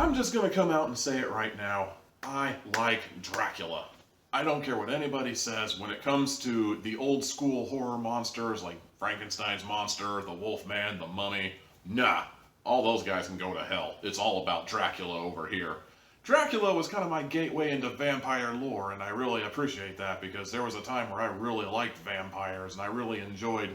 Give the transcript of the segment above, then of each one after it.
I'm just gonna come out and say it right now. I like Dracula. I don't care what anybody says when it comes to the old school horror monsters like Frankenstein's monster, the Wolfman, the Mummy. Nah, all those guys can go to hell. It's all about Dracula over here. Dracula was kind of my gateway into vampire lore, and I really appreciate that because there was a time where I really liked vampires and I really enjoyed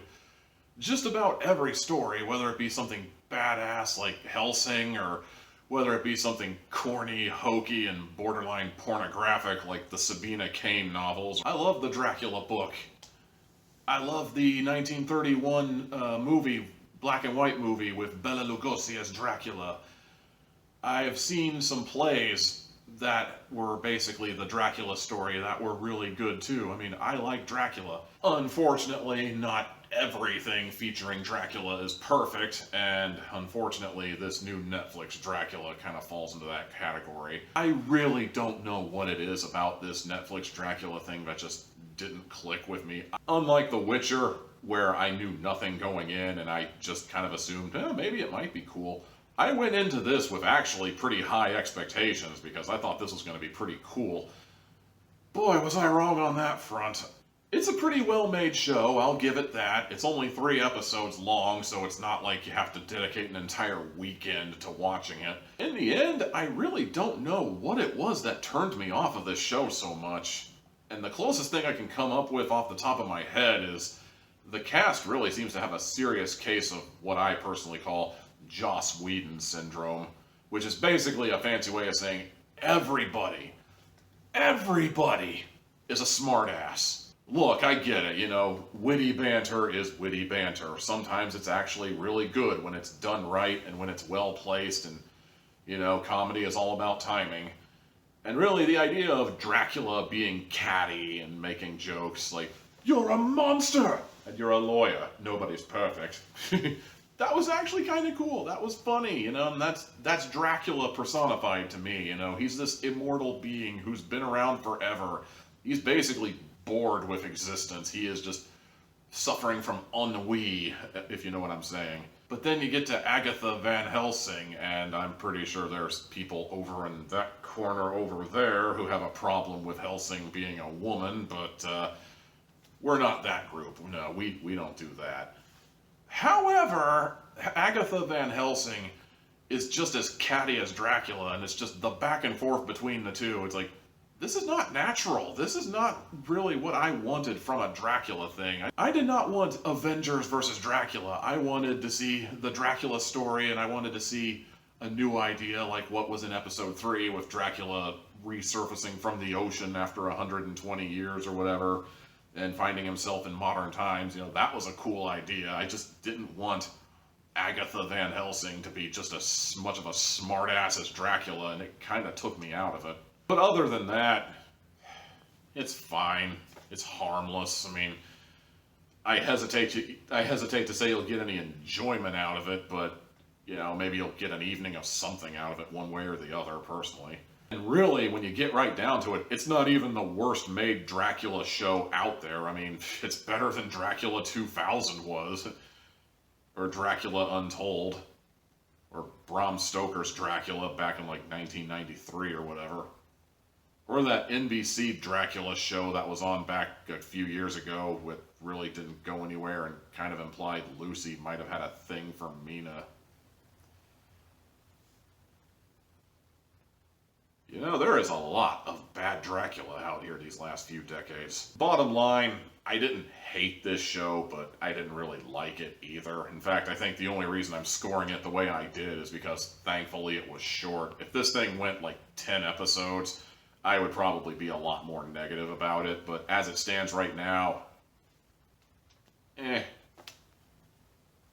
just about every story, whether it be something badass like Hellsing or whether it be something corny, hokey, and borderline pornographic like the Sabina Cain novels. I love the Dracula book. I love the 1931 movie, black and white movie with Bela Lugosi as Dracula. I've seen some plays that were basically the Dracula story that were really good too. I mean, I like Dracula. Unfortunately, not everything featuring Dracula is perfect, and unfortunately this new Netflix Dracula kind of falls into that category. I really don't know what it is about this Netflix Dracula thing that just didn't click with me. Unlike The Witcher, where I knew nothing going in and I just kind of assumed, maybe it might be cool. I went into this with actually pretty high expectations because I thought this was going to be pretty cool. Boy, was I wrong on that front. It's a pretty well-made show, I'll give it that. It's only 3 episodes long, so it's not like you have to dedicate an entire weekend to watching it. In the end, I really don't know what it was that turned me off of this show so much. And the closest thing I can come up with off the top of my head is the cast really seems to have a serious case of what I personally call Joss Whedon syndrome, which is basically a fancy way of saying everybody is a smartass. Look, I get it, you know, witty banter is witty banter. Sometimes it's actually really good when it's done right and when it's well placed, and, you know, comedy is all about timing. And really the idea of Dracula being catty and making jokes like, "You're a monster!" and "You're a lawyer. Nobody's perfect." That was actually kind of cool. That was funny, you know, and that's Dracula personified to me, you know. He's this immortal being who's been around forever. He's basically bored with existence. He is just suffering from ennui, if you know what I'm saying. But then you get to Agatha Van Helsing, and I'm pretty sure there's people over in that corner over there who have a problem with Helsing being a woman, but we're not that group. No, we don't do that. However, Agatha Van Helsing is just as catty as Dracula, and it's just the back and forth between the two. It's like, this is not natural. This is not really what I wanted from a Dracula thing. I did not want Avengers versus Dracula. I wanted to see the Dracula story, and I wanted to see a new idea like what was in episode 3 with Dracula resurfacing from the ocean after 120 years or whatever and finding himself in modern times. You know, that was a cool idea. I just didn't want Agatha Van Helsing to be just as much of a smartass as Dracula, and it kind of took me out of it. But other than that, it's fine. It's harmless. I mean, I hesitate to say you'll get any enjoyment out of it, but, you know, maybe you'll get an evening of something out of it one way or the other, personally. And really, when you get right down to it, it's not even the worst made Dracula show out there. I mean, it's better than Dracula 2000 was, or Dracula Untold, or Bram Stoker's Dracula back in like 1993 or whatever. Or that NBC Dracula show that was on back a few years ago, that really didn't go anywhere and kind of implied Lucy might have had a thing for Mina. You know, there is a lot of bad Dracula out here these last few decades. Bottom line, I didn't hate this show, but I didn't really like it either. In fact, I think the only reason I'm scoring it the way I did is because thankfully it was short. If this thing went like 10 episodes, I would probably be a lot more negative about it, but as it stands right now,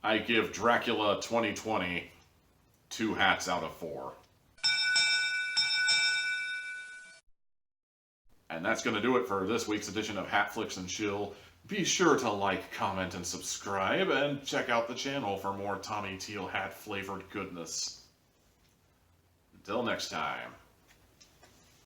I give Dracula 2020 2 hats out of 4. And that's going to do it for this week's edition of Hatflix and Chill. Be sure to like, comment, and subscribe, and check out the channel for more Tommy Teal hat flavored goodness. Until next time.